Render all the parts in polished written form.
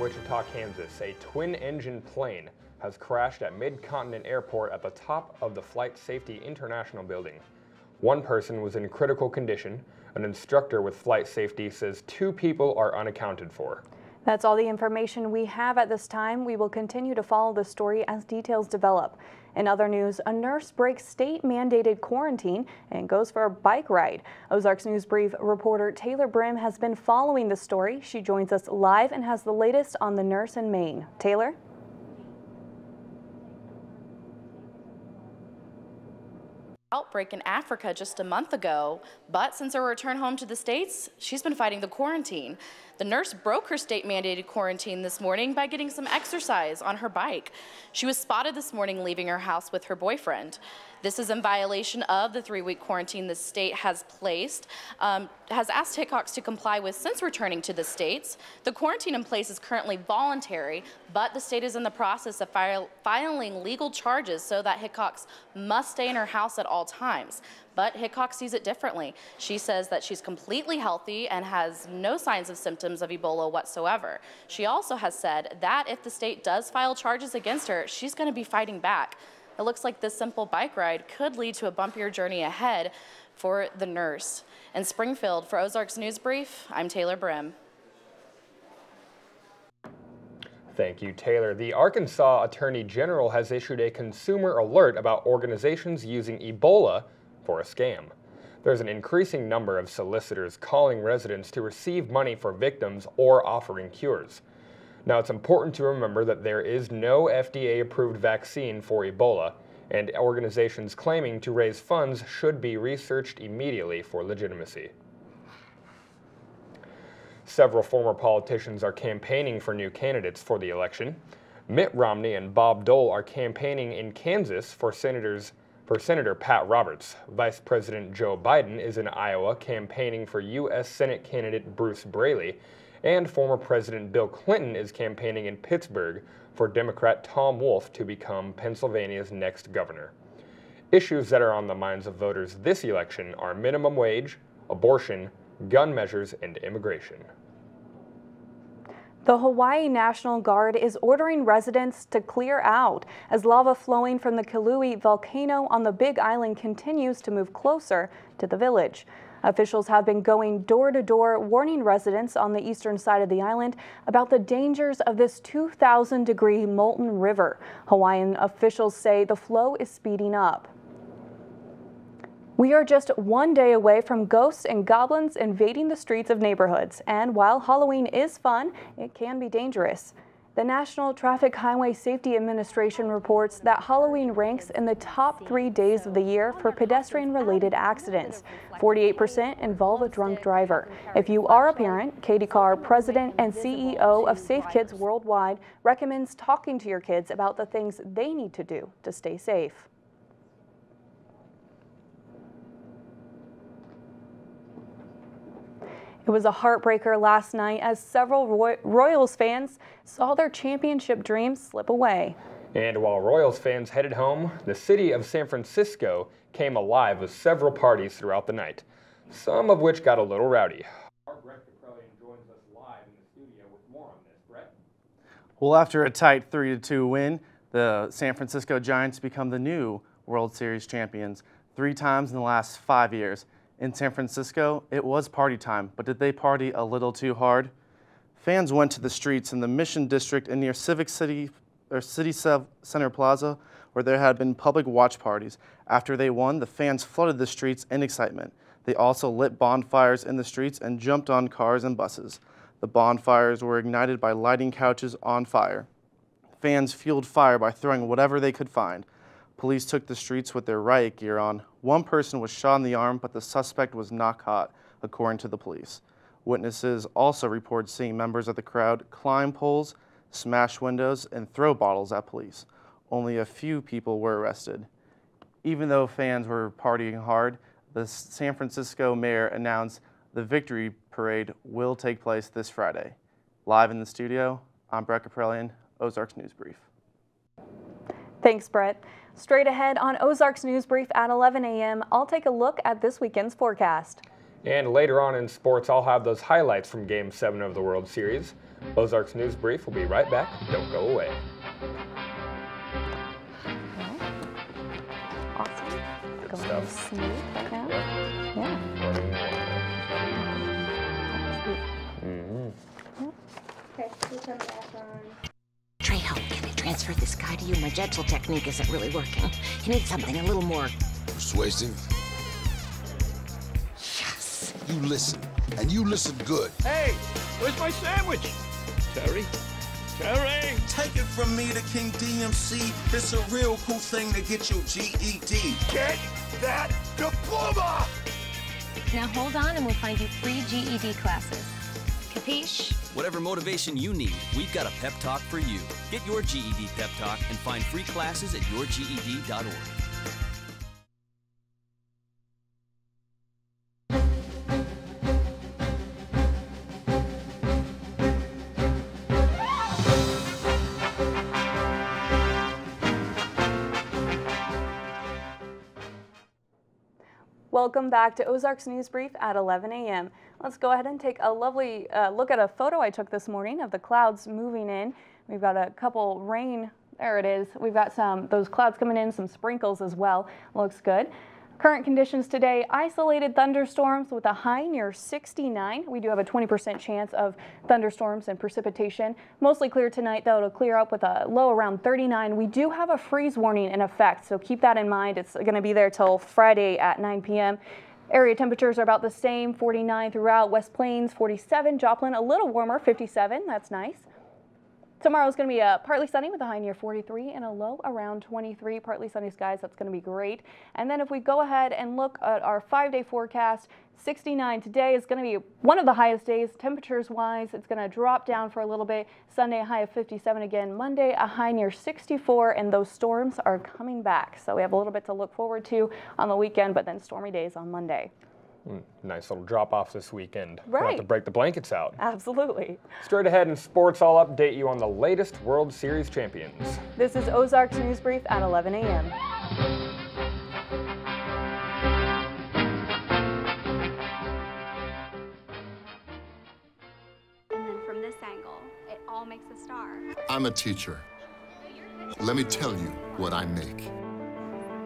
Wichita, Kansas, a twin-engine plane has crashed at Mid-Continent Airport at the top of the Flight Safety International building. One person was in critical condition. An instructor with flight safety says 2 people are unaccounted for. That's all the information we have at this time. We will continue to follow the story as details develop. In other news, a nurse breaks state-mandated quarantine and goes for a bike ride. Ozarks News Brief reporter Taylor Brim has been following the story. She joins us live and has the latest on the nurse in Maine. Taylor? Outbreak in Africa just a month ago, but since her return home to the States, she's been fighting the quarantine. The nurse broke her state-mandated quarantine this morning by getting some exercise on her bike. She was spotted this morning leaving her house with her boyfriend. This is in violation of the 3-week quarantine the state has asked Hickox to comply with since returning to the States. The quarantine in place is currently voluntary, but the state is in the process of filing legal charges so that Hickox must stay in her house at all times. But Hickox sees it differently. She says that she's completely healthy and has no signs of symptoms of Ebola whatsoever. She also has said that if the state does file charges against her, she's going to be fighting back. It looks like this simple bike ride could lead to a bumpier journey ahead for the nurse. In Springfield, for Ozarks News Brief, I'm Taylor Brim. Thank you, Taylor. The Arkansas Attorney General has issued a consumer alert about organizations using Ebola for a scam. There's an increasing number of solicitors calling residents to receive money for victims or offering cures. Now, it's important to remember that there is no FDA-approved vaccine for Ebola, and organizations claiming to raise funds should be researched immediately for legitimacy. Several former politicians are campaigning for new candidates for the election. Mitt Romney and Bob Dole are campaigning in Kansas for Senator Pat Roberts. Vice President Joe Biden is in Iowa campaigning for U.S. Senate candidate Bruce Braley, and former President Bill Clinton is campaigning in Pittsburgh for Democrat Tom Wolf to become Pennsylvania's next governor. Issues that are on the minds of voters this election are minimum wage, abortion, gun measures, and immigration. The Hawaii National Guard is ordering residents to clear out as lava flowing from the Kilauea volcano on the Big Island continues to move closer to the village. Officials have been going door to door warning residents on the eastern side of the island about the dangers of this 2,000-degree molten river. Hawaiian officials say the flow is speeding up. We are just one day away from ghosts and goblins invading the streets of neighborhoods, and while Halloween is fun, it can be dangerous. The National Traffic Highway Safety Administration reports that Halloween ranks in the top 3 days of the year for pedestrian-related accidents. 48% involve a drunk driver. If you are a parent, Katie Carr, President and CEO of Safe Kids Worldwide, recommends talking to your kids about the things they need to do to stay safe. It was a heartbreaker last night as several Royals fans saw their championship dreams slip away. And while Royals fans headed home, the city of San Francisco came alive with several parties throughout the night, some of which got a little rowdy. Our Brett joins us live in the studio with more on this. Brett? Well, after a tight 3-2 win, the San Francisco Giants become the new World Series champions 3 times in the last 5 years. In San Francisco, it was party time, but did they party a little too hard? Fans went to the streets in the Mission District and near Civic City Center Plaza, where there had been public watch parties. After they won, the fans flooded the streets in excitement. They also lit bonfires in the streets and jumped on cars and buses. The bonfires were ignited by lighting couches on fire. Fans fueled fire by throwing whatever they could find. Police took the streets with their riot gear on. One person was shot in the arm, but the suspect was not caught, according to the police. Witnesses also report seeing members of the crowd climb poles, smash windows, and throw bottles at police. Only a few people were arrested. Even though fans were partying hard, the San Francisco mayor announced the victory parade will take place this Friday. Live in the studio, I'm Brett Caprellian, Ozarks News Brief. Thanks, Brett. Straight ahead on Ozarks News Brief at 11 a.m., I'll take a look at this weekend's forecast. And later on in sports, I'll have those highlights from Game 7 of the World Series. Ozarks News Brief will be right back. Don't go away. Awesome. Good Going stuff. smooth right now. Yeah. Okay, we'll turn it back on. Trejo, can I transfer this guy to you? My gentle technique isn't really working. You need something a little more... persuasive? Yes. You listen, and you listen good. Hey, where's my sandwich? Terry? Terry! Take it from me, the King DMC. It's a real cool thing to get your GED. Get that diploma! Now hold on and we'll find you free GED classes. Capiche? Whatever motivation you need, we've got a pep talk for you. Get your GED pep talk and find free classes at yourged.org. Welcome back to Ozarks News Brief at 11 a.m. Let's go ahead and take a lovely look at a photo I took this morning of the clouds moving in. We've got a couple rain, there it is. We've got those clouds coming in, some sprinkles as well. Looks good. Current conditions today, isolated thunderstorms with a high near 69. We do have a 20% chance of thunderstorms and precipitation. Mostly clear tonight, though. It'll clear up with a low around 39. We do have a freeze warning in effect, so keep that in mind. It's going to be there till Friday at 9 p.m. Area temperatures are about the same, 49 throughout. West Plains, 47. Joplin, a little warmer, 57. That's nice. Tomorrow is going to be partly sunny with a high near 43 and a low around 23. Partly sunny skies, that's going to be great. And then if we go ahead and look at our 5-day forecast, 69 today is going to be one of the highest days temperatures wise. It's going to drop down for a little bit. Sunday a high of 57 again. Monday a high near 64, and those storms are coming back. So we have a little bit to look forward to on the weekend, but then stormy days on Monday. Nice little drop off this weekend. Right. We'll have to break the blankets out. Absolutely. Straight ahead in sports, I'll update you on the latest World Series champions. This is Ozarks News Brief at 11 a.m. And then from this angle, it all makes a star. I'm a teacher. Let me tell you what I make.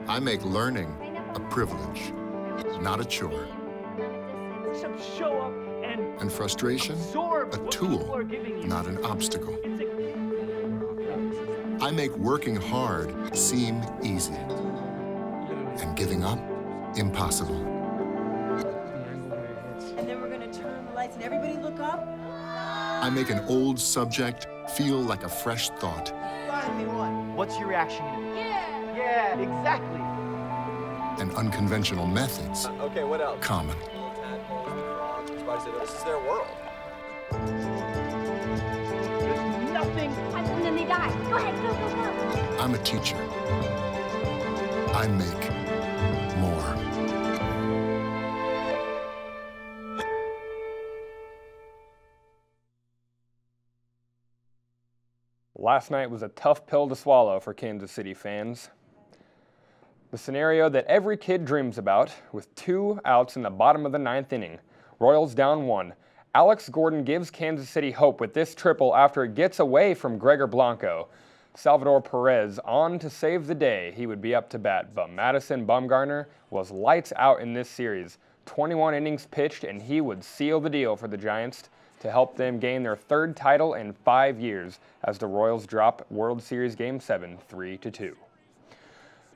I make learning a privilege, not a chore. Show up And frustration, a tool, not an obstacle. I make working hard seem easy, and giving up impossible. And then we're going to turn the lights and everybody look up. I make an old subject feel like a fresh thought. Finally won. What's your reaction gonna be? Yeah, exactly. And unconventional methods Okay, what else? common. This is their world. There's nothing. And then they die. Go ahead, go, go, go. I'm a teacher. I make more. Last night was a tough pill to swallow for Kansas City fans. The scenario that every kid dreams about, with 2 outs in the bottom of the 9th inning. Royals down 1. Alex Gordon gives Kansas City hope with this triple after it gets away from Gregor Blanco. Salvador Perez on to save the day. He would be up to bat, but Madison Bumgarner was lights out in this series. 21 innings pitched, and he would seal the deal for the Giants to help them gain their 3rd title in 5 years as the Royals drop World Series Game 7 3-2.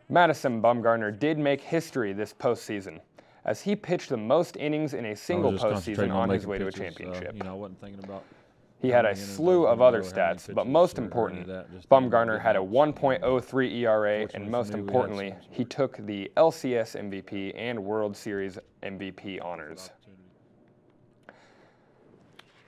Madison Bumgarner did make history this postseason, as he pitched the most innings in a single postseason on his way to a championship. I wasn't thinking about. He had a slew of other stats, but most important, Bumgarner had a 1.03 ERA, and most importantly, he took the LCS MVP and World Series MVP honors.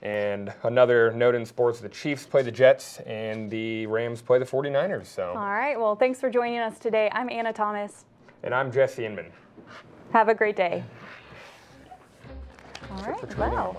And another note in sports, the Chiefs play the Jets and the Rams play the 49ers. So. All right, well, thanks for joining us today. I'm Anna Thomas. And I'm Jesse Inman. Have a great day. All right, well.